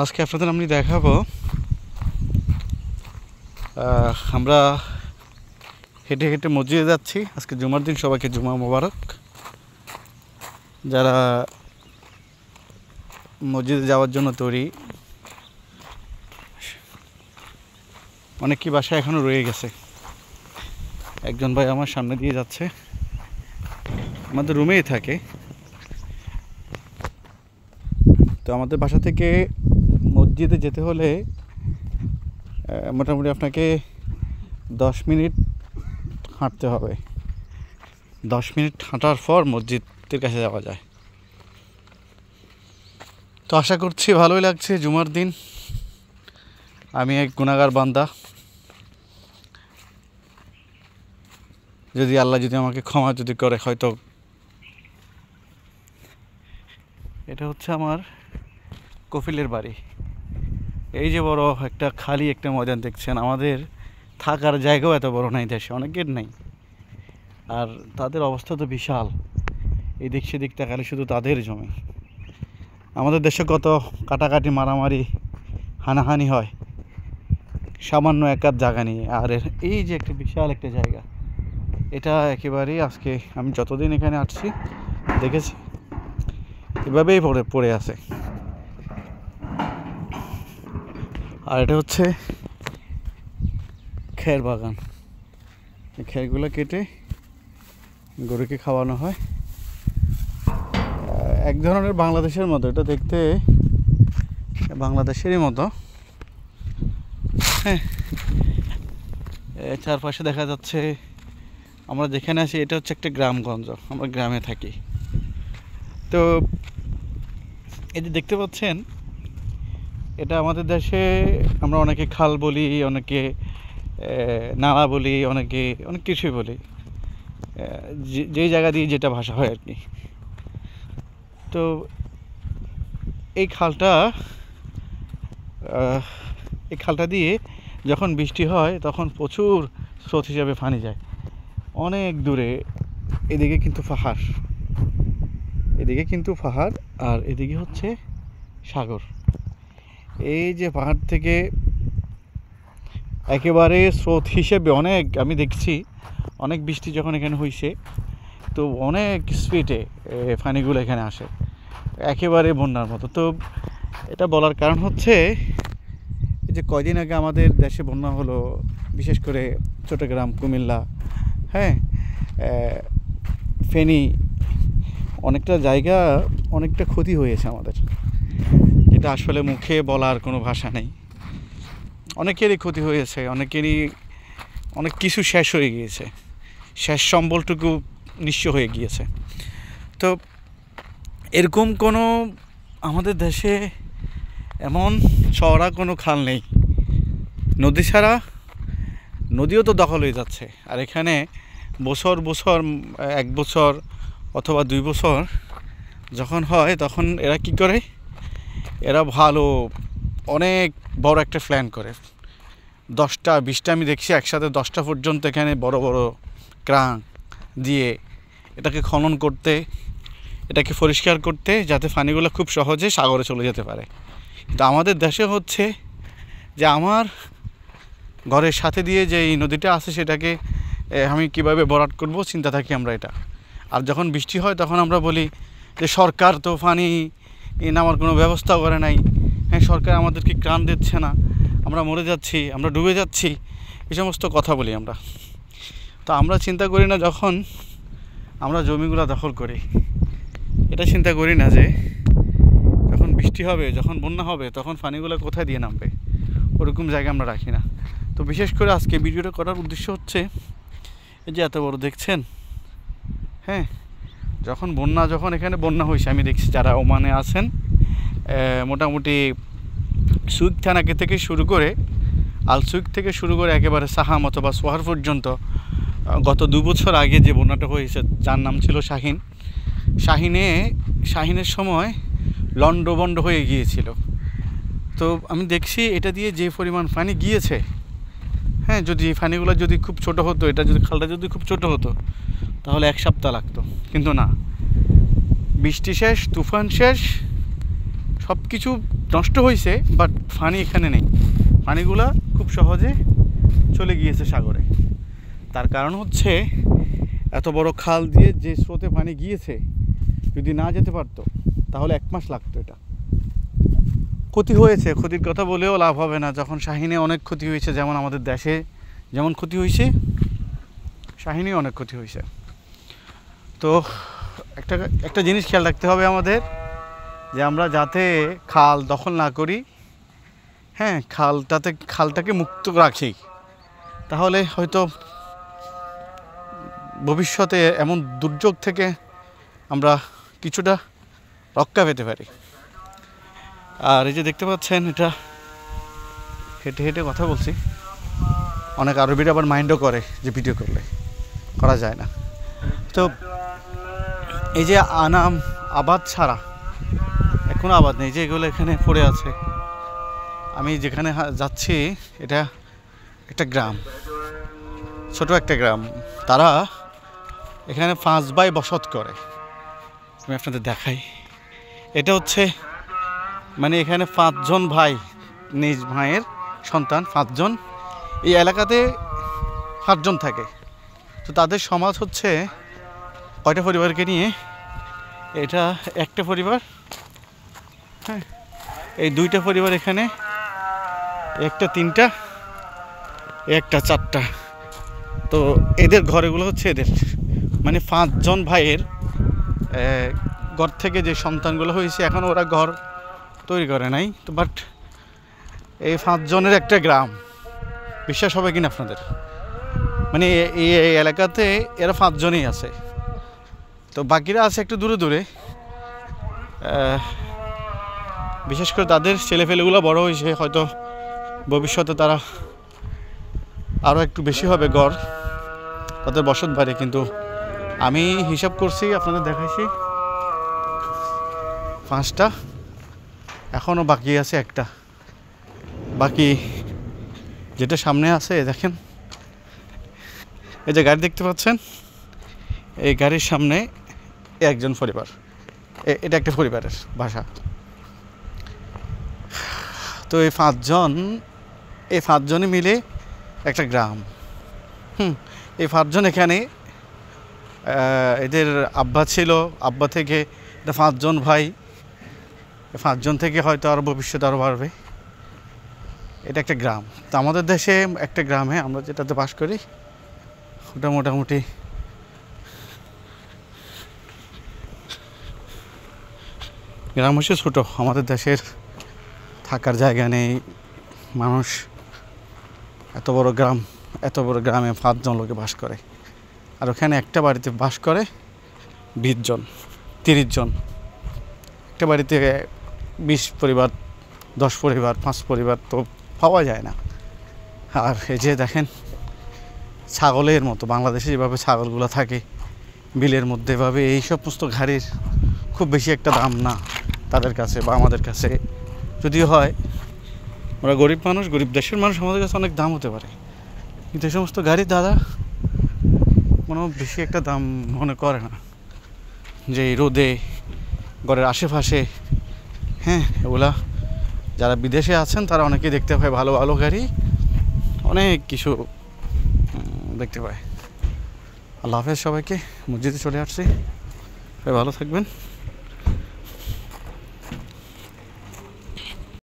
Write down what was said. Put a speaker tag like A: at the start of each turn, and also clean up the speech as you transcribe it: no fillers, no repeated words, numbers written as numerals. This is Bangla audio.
A: আজকে আপনাদের আমি দেখাবো আমরা হেঁটে হেঁটে মসজিদে যাচ্ছি। আজকে জুমার দিন, সবাইকে জুমা মোবারক। যারা মসজিদে যাওয়ার জন্য তৈরি, অনেক কি বাসা এখনও রয়ে গেছে। একজন ভাই আমার সামনে দিয়ে যাচ্ছে, আমাদের রুমেই থাকে। তো আমাদের বাসা থেকে মসজিদে যেতে হলে মোটামুটি আপনাকে 10 মিনিট হাঁটতে হবে। 10 মিনিট হাঁটার পর মসজিদের কাছে যাওয়া যায়। তো আশা করছি ভালোই লাগছে। জুমার দিন আমি এক গুনাহগার বান্দা, যদি আল্লাহ যদি আমাকে ক্ষমা যদি করে, হয়তো এটা হচ্ছে আমার কফিলের বাড়ি। এই যে বড় একটা খালি একটা ময়দান দেখছেন, আমাদের থাকার জায়গাও এত বড় নাই দেশে, অনেকের নাই। আর তাদের অবস্থা তো বিশাল। এই দিক সেদিক তাকালে শুধু তাদের জমি। আমাদের দেশে কত কাটাকাটি, মারামারি, হানাহানি হয় সামান্য এক আধ জায়গা নিয়ে। আর এই যে একটা বিশাল একটা জায়গা, এটা একেবারেই আজকে আমি যতদিন এখানে আসছি দেখেছি এভাবেই পড়ে আছে। আর এটা হচ্ছে খের বাগান। এই খেরগুলো কেটে গরুকে খাওয়ানো হয়। এক ধরনের বাংলাদেশের মতো, এটা দেখতে বাংলাদেশেরই মতো। হ্যাঁ, চারপাশে দেখা যাচ্ছে আমরা যেখানে আছি এটা হচ্ছে একটা গ্রামগঞ্জ, আমরা গ্রামে থাকি। তো এই যে দেখতে পাচ্ছেন, এটা আমাদের দেশে আমরা অনেকে খাল বলি, অনেকে নালা বলি, অনেকে অনেক কিছুই বলি, যেই জায়গা দিয়ে যেটা ভাষা হয় আর কি। তো এই খালটা দিয়ে যখন বৃষ্টি হয় তখন প্রচুর স্রোত হিসাবে পানি যায় অনেক দূরে। এদিকে কিন্তু পাহাড়, আর এদিকে হচ্ছে সাগর। এই যে পাহাড় থেকে একেবারে স্রোত হিসেবে অনেক, আমি দেখছি অনেক বৃষ্টি যখন এখানে হয়েছে, তো অনেক স্পিডে পানিগুলো এখানে আসে, একেবারে বন্যার মতো। তো এটা বলার কারণ হচ্ছে যে কয়দিন আগে আমাদের দেশে বন্যা হলো, বিশেষ করে চট্টগ্রাম, কুমিল্লা, হ্যাঁ, ফেনী, অনেকটা জায়গা অনেকটা ক্ষতি হয়েছে আমাদের। এটা আসলে মুখে বলার কোনো ভাষা নেই। অনেকেরই ক্ষতি হয়েছে, অনেক কিছু শেষ হয়ে গিয়েছে, শেষ সম্বলটুকু নিঃস্ব হয়ে গিয়েছে। তো এরকম কোনো আমাদের দেশে এমন চওড়া কোনো খাল নেই। নদী ছাড়া, নদীও তো দখল হয়ে যাচ্ছে। আর এখানে বছর 1 বছর অথবা 2 বছর যখন হয়, তখন এরা কি করে, এরা ভালো অনেক বড় একটা প্ল্যান করে। 10টা 20টা আমি দেখছি একসাথে 10টা পর্যন্ত এখানে বড় বড় ক্রান দিয়ে এটাকে খনন করতে, এটাকে পরিষ্কার করতে, যাতে পানিগুলো খুব সহজে সাগরে চলে যেতে পারে। কিন্তু আমাদের দেশে হচ্ছে যে আমার ঘরের সাথে দিয়ে যে এই নদীটা আছে সেটাকে আমি কিভাবে ভরাট করব চিন্তা থাকি আমরা এটা। আর যখন বৃষ্টি হয় তখন আমরা বলি যে সরকার তো পানি নামার কোনো ব্যবস্থা করে নাই, হ্যাঁ, সরকার আমাদেরকে ত্রাণ দিচ্ছে না, আমরা মরে যাচ্ছি, আমরা ডুবে যাচ্ছি, এই সমস্ত কথা বলি আমরা। তো আমরা চিন্তা করি না, যখন আমরা জমিগুলো দখল করি, এটা চিন্তা করি না যে যখন বৃষ্টি হবে, যখন বন্যা হবে, তখন পানিগুলো কোথায় দিয়ে নামবে, ওরকম জায়গা আমরা রাখি না। তো বিশেষ করে আজকে ভিডিওটা করার উদ্দেশ্য হচ্ছে, এই যে এত বড় দেখছেন, হ্যাঁ, যখন এখানে বন্যা হয়েছে, আমি দেখছি যারা ওমানে আছেন, মোটামুটি সুইক থানাকে থেকে শুরু করে, আলসুইক থেকে শুরু করে একেবারে সাহাম অথবা সোহার পর্যন্ত গত 2 বছর আগে যে বন্যাটা হয়েছে, যার নাম ছিল শাহিনের সময় লন্ডভন্ড হয়ে গিয়েছিল। তো আমি দেখছি এটা দিয়ে যে পরিমাণ পানি গিয়েছে, হ্যাঁ, যদি এই পানিগুলো যদি খুব ছোট হতো, এটা যদি খালটা যদি খুব ছোট হতো, তাহলে 1 সপ্তাহ লাগতো। কিন্তু না, বৃষ্টি শেষ, তুফান শেষ, সব কিছু নষ্ট হয়েছে, বাট পানি এখানে নেই। পানিগুলা খুব সহজে চলে গিয়েছে সাগরে। তার কারণ হচ্ছে এত বড় খাল দিয়ে যে স্রোতে পানি গিয়েছে, যদি না যেতে পারতো তাহলে 1 মাস লাগতো। এটা ক্ষতি হয়েছে, ক্ষতির কথা বলেও লাভ হবে না। যখন শাহিনে অনেক ক্ষতি হয়েছে, যেমন আমাদের দেশে যেমন ক্ষতি হয়েছে, শাহিনে অনেক ক্ষতি হয়েছে। তো একটা জিনিস খেয়াল রাখতে হবে আমাদের, যে আমরা যাতে খাল দখল না করি, হ্যাঁ, খালটাকে মুক্ত রাখি, তাহলে হয়তো ভবিষ্যতে এমন দুর্যোগ থেকে আমরা কিছুটা রক্ষা পেতে পারি। আর এই যে দেখতে পাচ্ছেন, এটা হেঁটে হেঁটে কথা বলছি। অনেক আরবিরা আবার মাইন্ডও করে যে ভিডিও করলে, করা যায় না। তো এই যে আনাম আবাদ ছাড়া এখনো আবাদ নেই, যে এগুলো এখানে পড়ে আছে। আমি যেখানে যাচ্ছি এটা একটা গ্রাম, ছোট একটা গ্রাম। তারা এখানে 5 ভাই বসত করে। আমি আপনাদের দেখাই। এটা হচ্ছে মানে এখানে 5 জন ভাই, নিজ ভাইয়ের সন্তান 5 জন এই এলাকাতে 5 জন থাকে। তো তাদের সমাজ হচ্ছে কয়টা পরিবারকে নিয়ে, এটা একটা পরিবার, হ্যাঁ, এই 2টা পরিবার এখানে, একটা 3টা, একটা 4টা। তো এদের ঘরেগুলো হচ্ছে এদের, মানে 5 জন ভাইয়ের ঘর থেকে যে সন্তানগুলো হয়েছে, এখন ওরা ঘর তৈরি করে নাই। তো বাট এই 5 জনের একটা গ্রাম, বিশ্বাস হবে কিনা আপনাদের, মানে এই এলাকাতে এরা 5 জনই আছে। তো বাকিরা আছে একটু দূরে দূরে। বিশেষ করে তাদের ছেলেপেলেগুলো বড় হয়েছে, হয়তো ভবিষ্যতে তারা আরও একটু বেশি হবে গড় তাদের বসত বাড়ি। কিন্তু আমি হিসাব করছি, আপনাদের দেখাইছি 5টা, এখনও বাকি আছে একটা। বাকি যেটা সামনে আছে দেখেন, এই যে গাড়ি দেখতে পাচ্ছেন, এই গাড়ির সামনে একজন পরিবার, এটা একটা পরিবারের বাসা। তো এই 5 জনই মিলে একটা গ্রাম। এই 5 জন এখানে, এদের আব্বা ছিল, আব্বা থেকে এটা 5 জন ভাই, 5 জন থেকে হয়তো আরও ভবিষ্যতে আরও বাড়বে। এটা একটা গ্রাম। তো আমাদের দেশে একটা গ্রামে আমরা যেটাতে বাস করি, ওটা মোটামুটি গ্রাম হচ্ছে ছোটো। আমাদের দেশের থাকার জায়গা নেই, মানুষ এত বড় গ্রামে 5 জন লোকে বাস করে। আর ওখানে একটা বাড়িতে বাস করে 20 জন 30 জন। একটা বাড়িতে 20 পরিবার, 10 পরিবার, 5 পরিবার তো পাওয়া যায় না। আর এই যে দেখেন, ছাগলের মতো বাংলাদেশে যেভাবে ছাগলগুলো থাকে বিলের মধ্যে, এভাবে এই সমস্ত গাড়ির খুব বেশি একটা দাম না তাদের কাছে বা আমাদের কাছে। যদিও হয়, ওরা গরিব মানুষ, গরিব দেশের মানুষ, আমাদের কাছে অনেক দাম হতে পারে, কিন্তু এই সমস্ত গাড়ির দাদা কোনো বেশি একটা দাম মনে করে না। যে রোদে ঘরের আশেপাশে, হ্যাঁ, এগুলা যারা বিদেশে আছেন তারা অনেকেই দেখতে পায় ভালো ভালো গাড়ি, অনেক কিছু দেখতে পায়। আল্লাহ হাফেজ সবাইকে। মসজিদে চলে আসছি, সবাই ভালো থাকবেন।